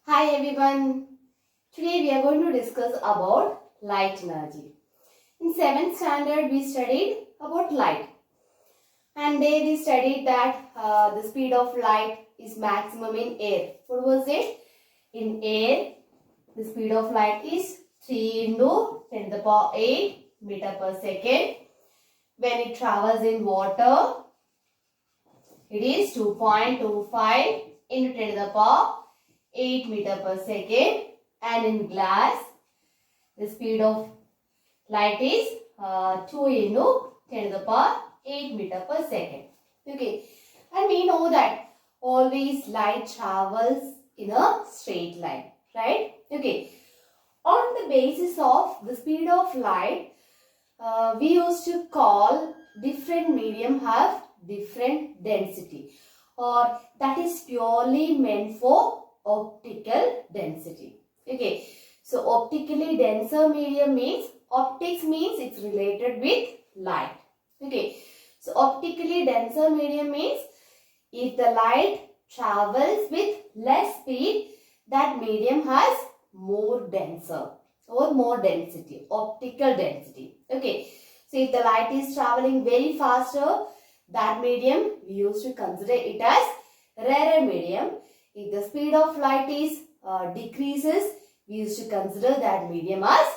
Hi everyone. Today we are going to discuss about light energy. In 7th standard we studied about light. And there we studied that the speed of light is maximum in air. What was it? In air, the speed of light is 3 into 10 to the power 8 meter per second. When it travels in water, it is 2.25 into 10 to the power 8 meter per second, and in glass the speed of light is 2 into 10 to the power 8 meter per second. Okay, and we know that always light travels in a straight line, right? Okay, on the basis of the speed of light, we used to call different medium have different density, or that is purely meant for optical density. Okay, so optically denser medium means, optics means it's related with light. Okay, so optically denser medium means if the light travels with less speed, that medium has more denser or more density, optical density. Okay, so if the light is traveling very faster, that medium we used to consider it as rarer medium. If the speed of light is decreases, we used to consider that medium as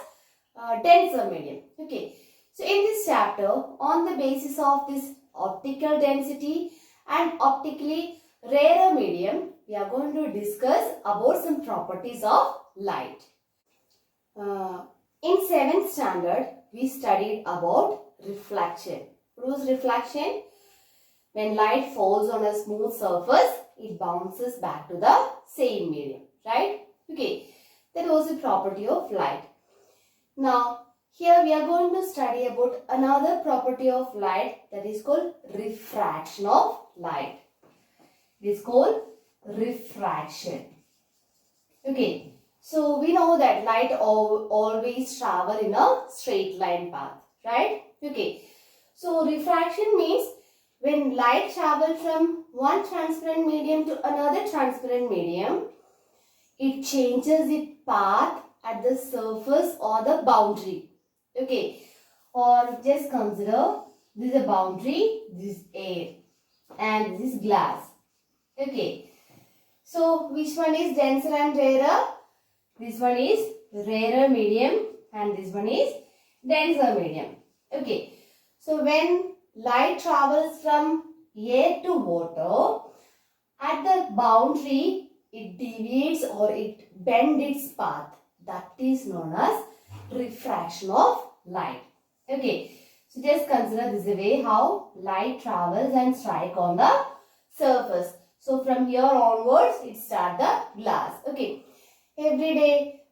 denser medium. Okay. So in this chapter, on the basis of this optical density and optically rarer medium, we are going to discuss about some properties of light. In 7th standard, we studied about reflection. What was reflection? When light falls on a smooth surface, it bounces back to the same medium, right? Okay, that was a property of light. Now, here we are going to study about another property of light, that is called refraction of light. It is called refraction. Okay, so we know that light always travel in a straight line path, right? Okay, so refraction means when light travels from one transparent medium to another transparent medium, it changes its path at the surface or the boundary. Okay, or just consider this is a boundary, this is air, and this is glass. Okay, so which one is denser and rarer? This one is rarer medium and this one is denser medium. Okay, so when light travels from air to water, at the boundary it deviates or it bends its path. That is known as refraction of light. Okay, so just consider this is the way how light travels and strike on the surface. So from here onwards it starts the glass. Okay, every day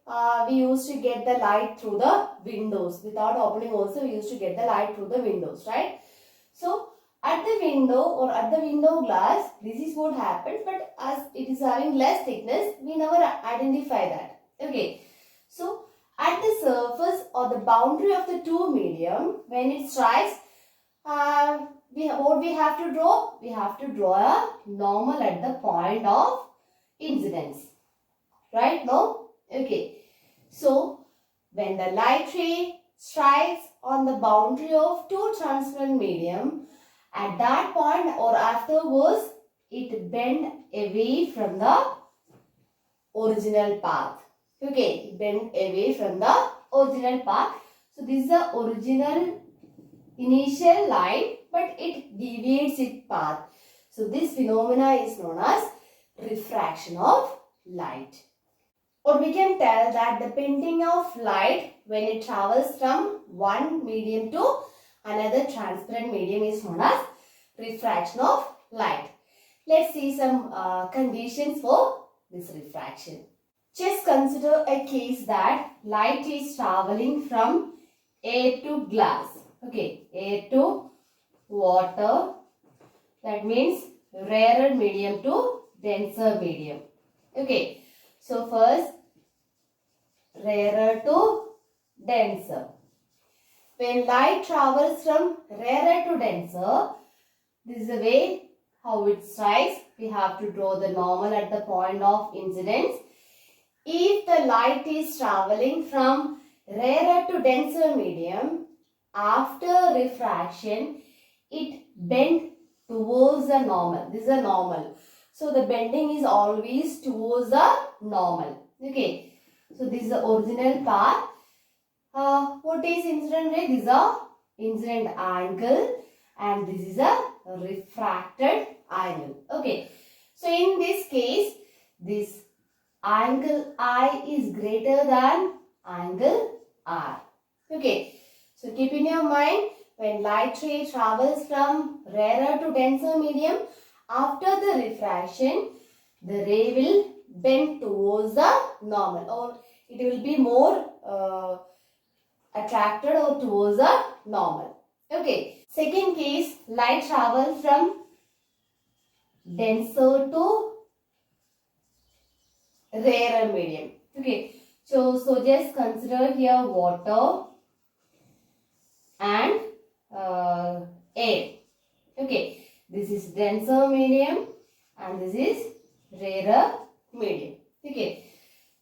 we used to get the light through the windows. Without opening also we used to get the light through the windows, right? So at the window or at the window glass, this is what happens, but as it is having less thickness, we never identify that. Okay, so at the surface or the boundary of the two medium, when it strikes, what we have to draw? We have to draw a normal at the point of incidence, right? No? Okay, so when the light ray strikes on the boundary of two transparent medium, at that point or afterwards, it bends away from the original path. Okay, it bends away from the original path. So this is the original initial line, but it deviates its path. So this phenomena is known as refraction of light. Or we can tell that the bending of light when it travels from one medium to another transparent medium is known as refraction of light. Let's see some conditions for this refraction. Just consider a case that light is traveling from air to glass. Okay, air to water. That means rarer medium to denser medium. Okay. So first, rarer to denser. When light travels from rarer to denser, this is the way how it strikes. We have to draw the normal at the point of incidence. if the light is traveling from rarer to denser medium, after refraction, it bent towards the normal. This is a normal. So the bending is always towards the normal. Okay. So this is the original part. What is incident ray? This is a incident angle and this is a refracted angle. Okay. So in this case, this angle I is greater than angle R. Okay. So keep in your mind, when light ray travels from rarer to denser medium, after the refraction, the ray will bend towards the normal, or it will be more attracted or towards the normal. Okay. Second case, light travels from denser to rarer medium. Okay. So just consider here water and air. Okay. This is denser medium and this is rarer medium. Okay.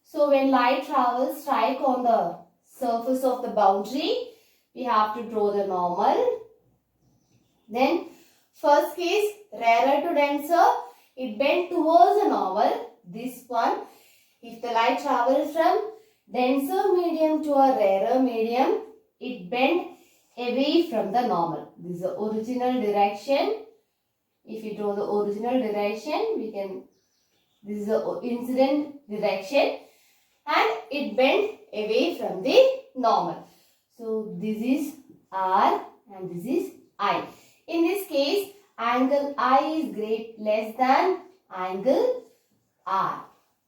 So when light travels, strike on the surface of the boundary, we have to draw the normal. Then first case, rarer to denser, it bent towards the normal. This one, if the light travels from denser medium to a rarer medium, it bent away from the normal. This is the original direction. If you draw the original direction, we can, this is the incident direction and it bent away from the normal. So this is R and this is I. In this case, angle I is less than angle R.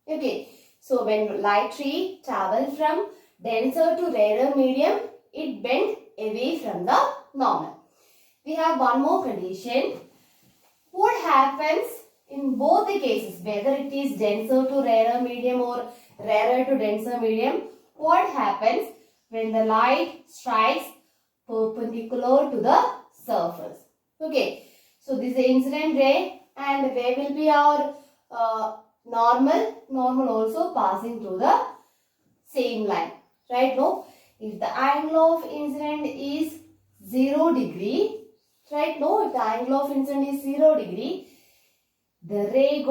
Okay. So when light ray travels from denser to rarer medium, it bent away from the normal. We have one more condition. What happens in both the cases, whether it is denser to rarer medium or rarer to denser medium, what happens when the light strikes perpendicular to the surface? Okay, so this is the incident ray and where will be our normal also passing through the same line, right? No, if the angle of incident is 0 degree, right? No, if the angle of incident is 0 degree, the ray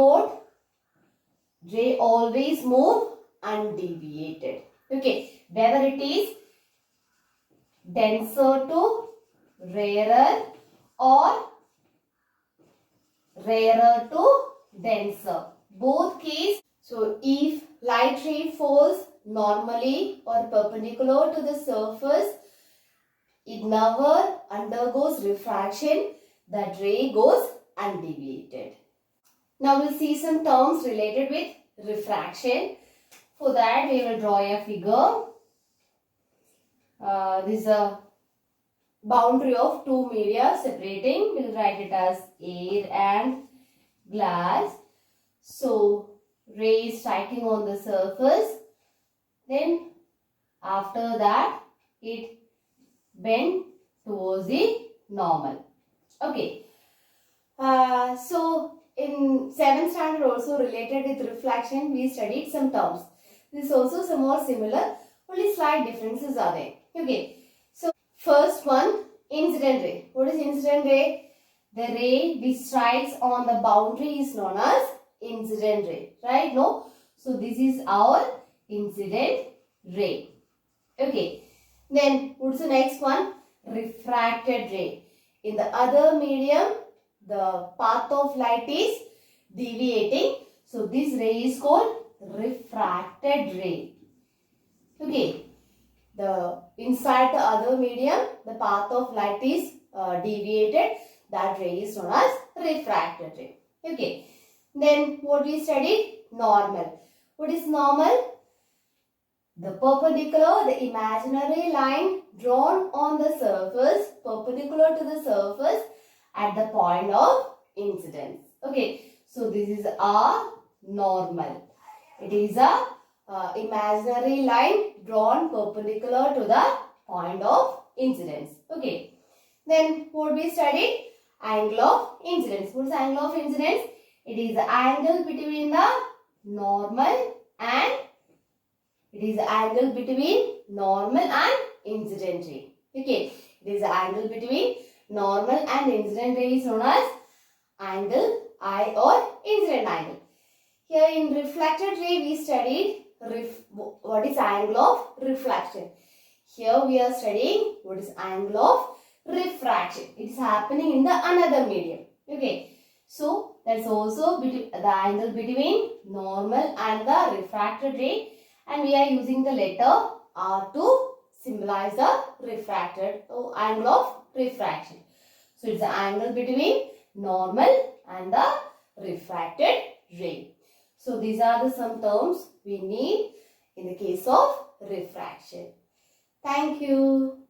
always move undeviated. Okay, whether it is denser to rarer or rarer to denser, both case. So if light ray falls normally or perpendicular to the surface, it never undergoes refraction, that ray goes undeviated. Now we'll see some terms related with refraction. For that we will draw a figure. This is a boundary of two media separating. We'll write it as air and glass. So ray is striking on the surface. Then after that it bend towards the normal. Okay. So in 7th standard also related with refraction, we studied some terms. This is also some more similar, only slight differences are there. Okay. So first one, incident ray. What is incident ray? The ray which strikes on the boundary is known as incident ray. Right? No? So this is our incident ray. Okay. Then what's the next one? Refracted ray. In the other medium, the path of light is deviating. So this ray is called refracted ray. Okay. Inside the other medium, the path of light is deviated. That ray is known as refracted ray. Okay. Then what we studied? Normal. What is normal? The perpendicular, the imaginary line drawn on the surface, perpendicular to the surface at the point of incidence. Okay. So this is our normal. It is a imaginary line drawn perpendicular to the point of incidence. Okay. Then what we studied? Angle of incidence. What is angle of incidence? It is the angle between the normal and It is the angle between normal and incident ray. Okay. It is the angle between normal and incident ray is known as angle I or incident angle. Here in reflected ray we studied what is angle of reflection. Here we are studying what is angle of refraction. It is happening in the another medium. Okay. So that's also the angle between normal and the refracted ray, and we are using the letter R to symbolize the refracted angle of refraction. So it's the angle between normal and the refracted ray. So these are the some terms we need in the case of refraction. Thank you.